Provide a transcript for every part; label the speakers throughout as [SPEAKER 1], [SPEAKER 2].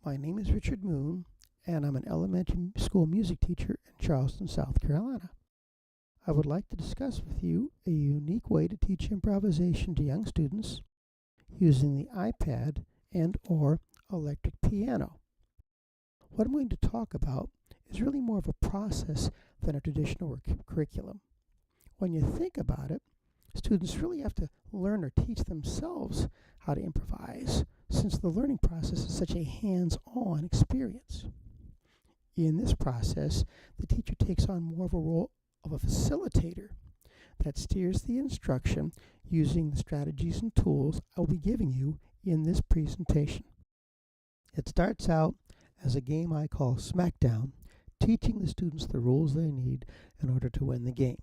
[SPEAKER 1] My name is Richard Moon, and I'm an elementary school music teacher in Charleston, South Carolina. I would like to discuss with you a unique way to teach improvisation to young students using the iPad and/or electric piano. What I'm going to talk about is really more of a process than a traditional curriculum. When you think about it, students really have to learn or teach themselves how to improvise, since the learning process is such a hands-on experience. In this process, the teacher takes on more of a role of a facilitator that steers the instruction using the strategies and tools I'll be giving you in this presentation. It starts out as a game I call Smackdown, teaching the students the rules they need in order to win the game.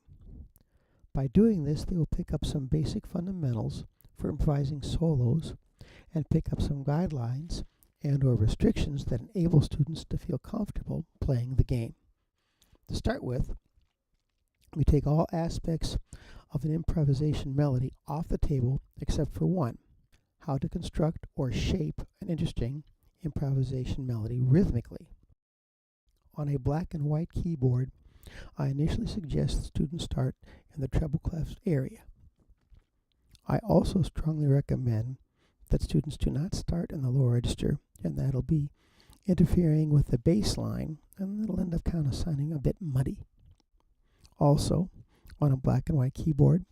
[SPEAKER 1] By doing this, they will pick up some basic fundamentals for improvising solos and pick up some guidelines and/or restrictions that enable students to feel comfortable playing the game. To start with, we take all aspects of an improvisation melody off the table except for one: how to construct or shape an interesting improvisation melody rhythmically. On a black and white keyboard, I initially suggest the students start in the treble clef area. I also strongly recommend that students do not start in the lower register, and that'll be interfering with the bass line, and it'll end up kind of sounding a bit muddy. Also, on a black and white keyboard,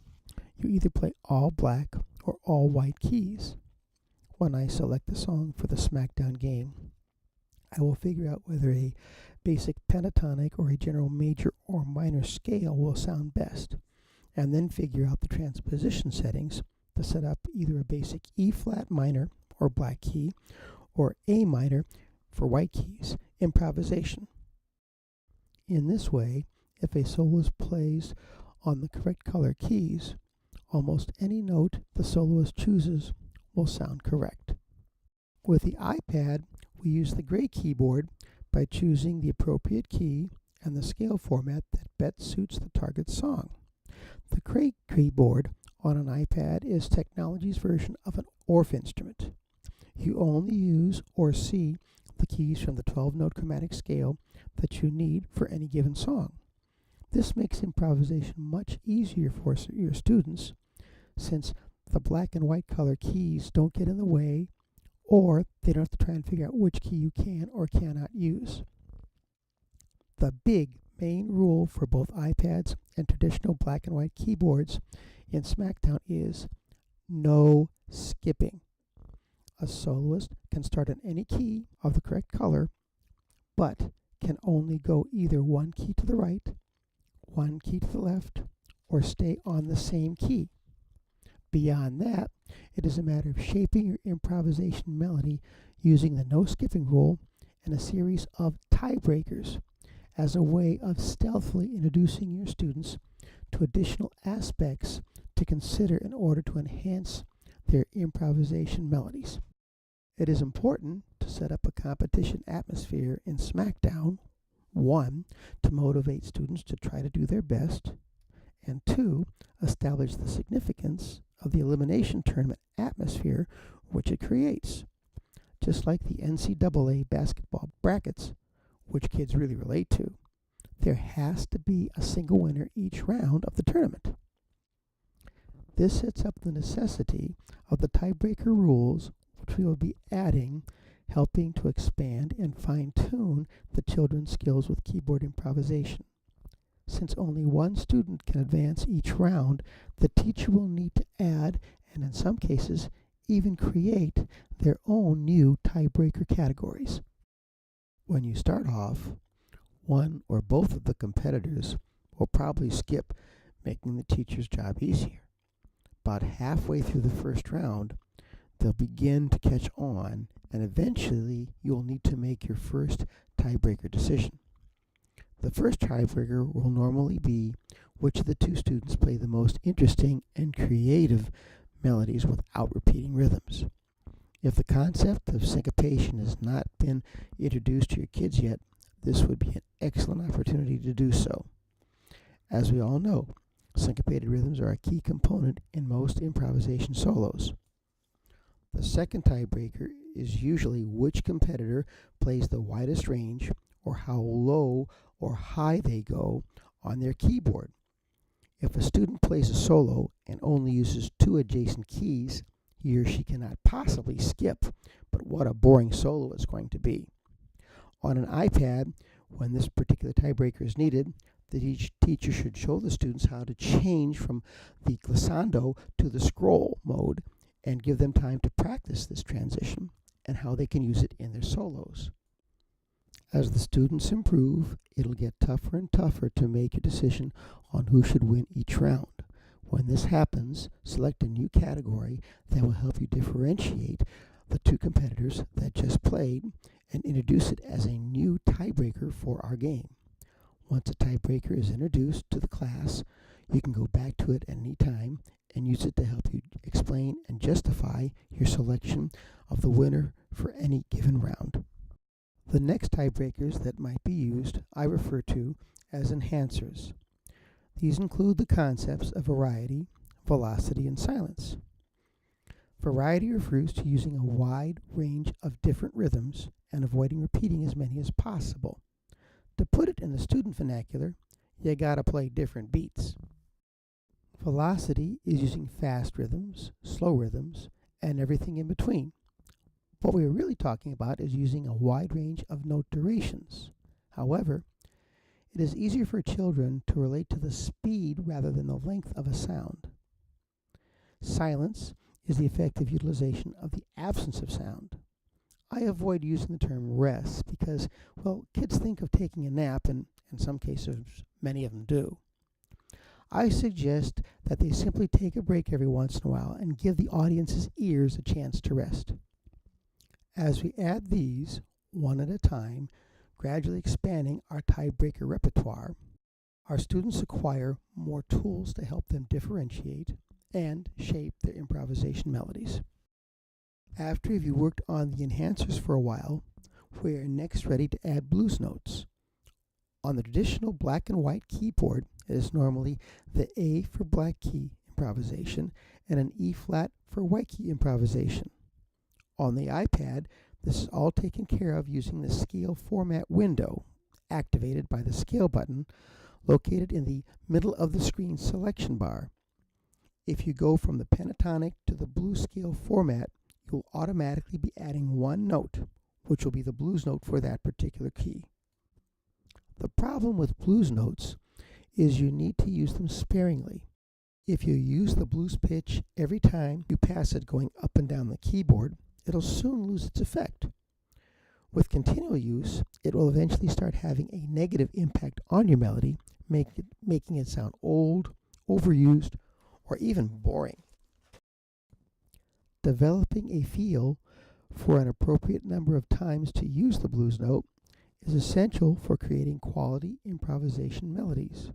[SPEAKER 1] you either play all black or all white keys. When I select the song for the Smackdown game, I will figure out whether a basic pentatonic or a general major or minor scale will sound best, and then figure out the transposition settings to set up either a basic E flat minor or black key or A minor for white keys, improvisation. In this way, if a soloist plays on the correct color keys, almost any note the soloist chooses will sound correct. With the iPad, we use the gray keyboard by choosing the appropriate key and the scale format that best suits the target song. The gray keyboard on an iPad is technology's version of an ORF instrument. You only use or see the keys from the 12-note chromatic scale that you need for any given song. This makes improvisation much easier for your students, since the black and white color keys don't get in the way, or they don't have to try and figure out which key you can or cannot use. The big main rule for both iPads and traditional black and white keyboards in Smackdown is no skipping. A soloist can start on any key of the correct color, but can only go either one key to the right, one key to the left, or stay on the same key. Beyond that, it is a matter of shaping your improvisation melody using the no skipping rule and a series of tiebreakers as a way of stealthily introducing your students to additional aspects to consider in order to enhance their improvisation melodies. It is important to set up a competition atmosphere in Smackdown, 1, to motivate students to try to do their best, and 2, establish the significance of the elimination tournament atmosphere which it creates. Just like the NCAA basketball brackets, which kids really relate to, there has to be a single winner each round of the tournament. This sets up the necessity of the tiebreaker rules, which we will be adding, helping to expand and fine-tune the children's skills with keyboard improvisation. Since only one student can advance each round, the teacher will need to add, and in some cases, even create their own new tiebreaker categories. When you start off, one or both of the competitors will probably skip, making the teacher's job easier. About halfway through the first round, they'll begin to catch on, and eventually you'll need to make your first tiebreaker decision. The first tiebreaker will normally be which of the two students play the most interesting and creative melodies without repeating rhythms. If the concept of syncopation has not been introduced to your kids yet, this would be an excellent opportunity to do so. As we all know, syncopated rhythms are a key component in most improvisation solos. The second tiebreaker is usually which competitor plays the widest range or how low or high they go on their keyboard. If a student plays a solo and only uses two adjacent keys, he or she cannot possibly skip, but what a boring solo it's going to be. On an iPad, when this particular tiebreaker is needed, the teacher should show the students how to change from the glissando to the scroll mode and give them time to practice this transition and how they can use it in their solos. As the students improve, it'll get tougher and tougher to make a decision on who should win each round. When this happens, select a new category that will help you differentiate the two competitors that just played and introduce it as a new tiebreaker for our game. Once a tiebreaker is introduced to the class, you can go back to it at any time and use it to help you explain and justify your selection of the winner for any given round. The next tiebreakers that might be used I refer to as enhancers. These include the concepts of variety, velocity, and silence. Variety refers to using a wide range of different rhythms and avoiding repeating as many as possible. To put it in the student vernacular, you gotta play different beats. Velocity is using fast rhythms, slow rhythms, and everything in between. What we are really talking about is using a wide range of note durations. However, it is easier for children to relate to the speed rather than the length of a sound. Silence is the effective utilization of the absence of sound. I avoid using the term rest because, well, kids think of taking a nap, and in some cases, many of them do. I suggest that they simply take a break every once in a while and give the audience's ears a chance to rest. As we add these, one at a time, gradually expanding our tiebreaker repertoire, our students acquire more tools to help them differentiate and shape their improvisation melodies. After you've worked on the enhancers for a while, we are next ready to add blues notes. On the traditional black and white keyboard, it is normally the A for black key improvisation and an E flat for white key improvisation. On the iPad, this is all taken care of using the scale format window, activated by the scale button located in the middle of the screen selection bar. If you go from the pentatonic to the blues scale format, you'll automatically be adding one note, which will be the blues note for that particular key. The problem with blues notes is you need to use them sparingly. If you use the blues pitch every time you pass it going up and down the keyboard, it'll soon lose its effect. With continual use, it will eventually start having a negative impact on your melody, making it sound old, overused, or even boring. Developing a feel for an appropriate number of times to use the blues note is essential for creating quality improvisation melodies.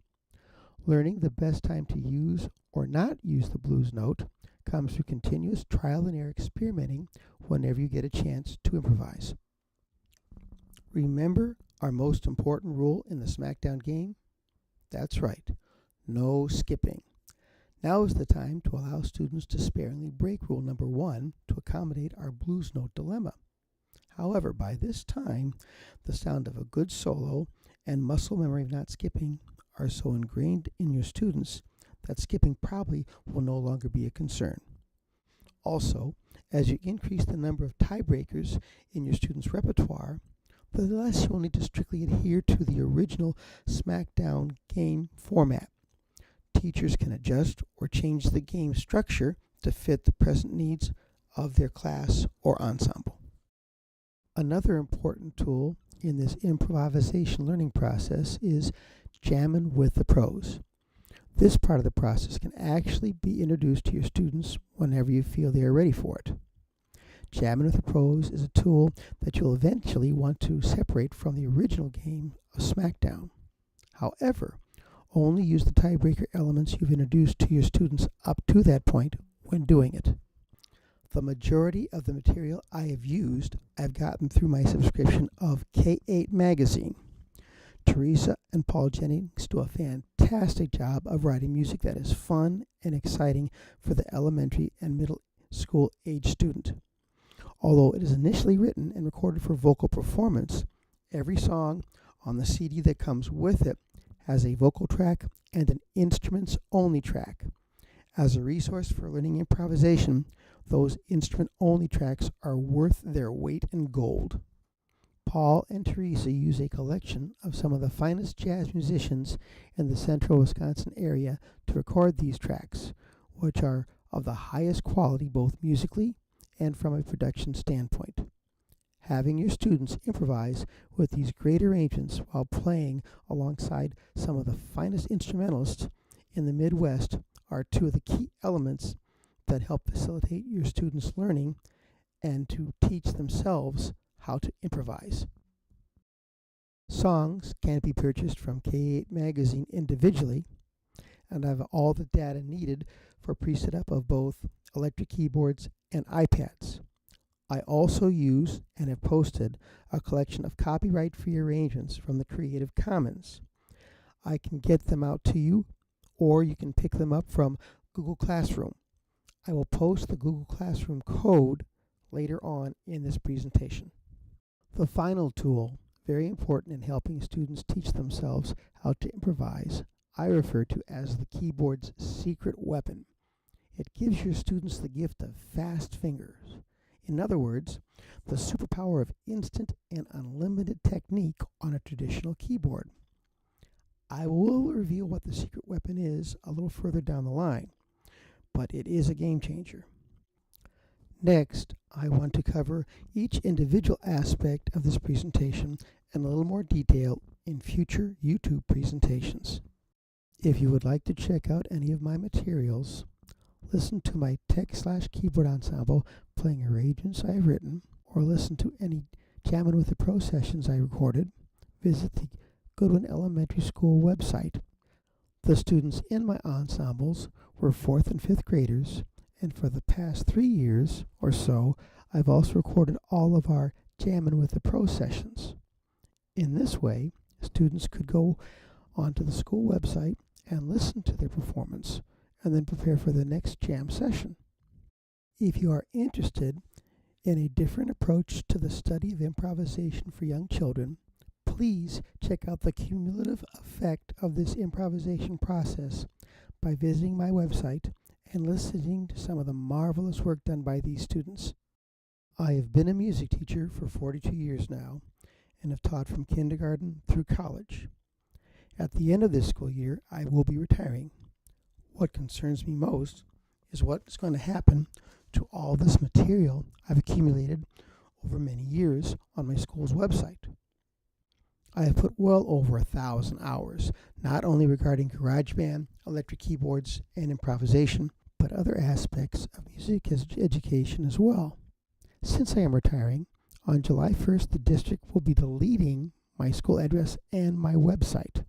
[SPEAKER 1] Learning the best time to use or not use the blues note comes through continuous trial and error experimenting whenever you get a chance to improvise. Remember our most important rule in the Smackdown game? That's right, no skipping. Now is the time to allow students to sparingly break rule number 1 to accommodate our blues note dilemma. However, by this time, the sound of a good solo and muscle memory of not skipping are so ingrained in your students that skipping probably will no longer be a concern. Also, as you increase the number of tiebreakers in your students' repertoire, the less you will need to strictly adhere to the original Smackdown game format. Teachers can adjust or change the game structure to fit the present needs of their class or ensemble. Another important tool in this improvisation learning process is Jammin with the pros. This part of the process can actually be introduced to your students whenever you feel they are ready for it. Jammin with the pros is a tool that you'll eventually want to separate from the original game of Smackdown. However, only use the tiebreaker elements you've introduced to your students up to that point when doing it. The majority of the material I have used, I've gotten through my subscription of K8 Magazine. Teresa and Paul Jennings do a fantastic job of writing music that is fun and exciting for the elementary and middle school age student. Although it is initially written and recorded for vocal performance, every song on the CD that comes with it has a vocal track and an instruments-only track. As a resource for learning improvisation, those instrument-only tracks are worth their weight in gold. Paul and Teresa use a collection of some of the finest jazz musicians in the central Wisconsin area to record these tracks, which are of the highest quality both musically and from a production standpoint. Having your students improvise with these great arrangements while playing alongside some of the finest instrumentalists in the Midwest are two of the key elements that help facilitate your students' learning and to teach themselves how to improvise. Songs can be purchased from K8 Magazine individually, and I have all the data needed for pre-setup of both electric keyboards and iPads. I also use and have posted a collection of copyright-free arrangements from the Creative Commons. I can get them out to you, or you can pick them up from Google Classroom. I will post the Google Classroom code later on in this presentation. The final tool, very important in helping students teach themselves how to improvise, I refer to as the keyboard's secret weapon. It gives your students the gift of fast fingers. In other words, the superpower of instant and unlimited technique on a traditional keyboard. I will reveal what the secret weapon is a little further down the line, but it is a game changer. Next, I want to cover each individual aspect of this presentation in a little more detail in future YouTube presentations. If you would like to check out any of my materials, listen to my tech/keyboard ensemble playing arrangements I have written, or listen to any Jammin with the Pro sessions I recorded, visit the Goodwin Elementary School website. The students in my ensembles were 4th and 5th graders, and for the past 3 years or so, I've also recorded all of our Jammin with the Pro sessions. In this way, students could go onto the school website and listen to their performance, and then prepare for the next jam session. If you are interested in a different approach to the study of improvisation for young children, please check out the cumulative effect of this improvisation process by visiting my website and listening to some of the marvelous work done by these students. I have been a music teacher for 42 years now and have taught from kindergarten through college. At the end of this school year, I will be retiring. What concerns me most is what is going to happen to all this material I've accumulated over many years on my school's website. I have put well over 1,000 hours, not only regarding GarageBand, electric keyboards, and improvisation, but other aspects of music education as well. Since I am retiring, on July 1st, the district will be deleting my school address and my website.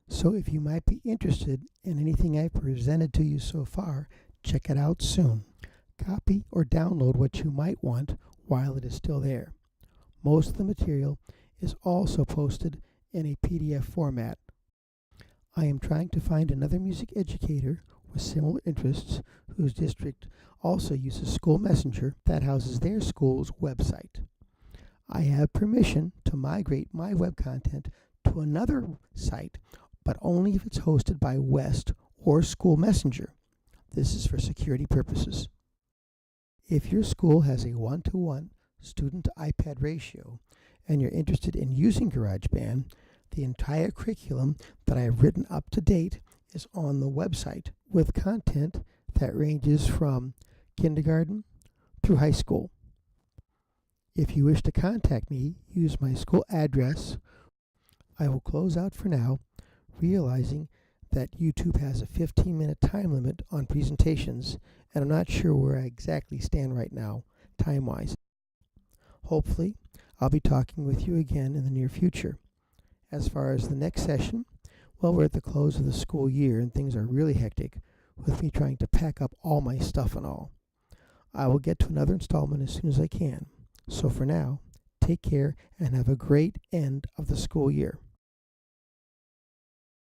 [SPEAKER 1] So if you might be interested in anything I've presented to you so far, check it out soon. Copy or download what you might want while it is still there. Most of the material is also posted in a PDF format. I am trying to find another music educator with similar interests whose district also uses School Messenger that houses their school's website. I have permission to migrate my web content to another site, but only if it's hosted by West or School Messenger. This is for security purposes. If your school has a 1-to-1 student to iPad ratio and you're interested in using GarageBand, the entire curriculum that I have written up to date is on the website with content that ranges from kindergarten through high school. If you wish to contact me, use my school address. I will close out for now, realizing that YouTube has a 15-minute time limit on presentations, and I'm not sure where I exactly stand right now, time-wise. Hopefully, I'll be talking with you again in the near future. As far as the next session, well, we're at the close of the school year and things are really hectic, with me trying to pack up all my stuff and all. I will get to another installment as soon as I can. So for now, take care and have a great end of the school year.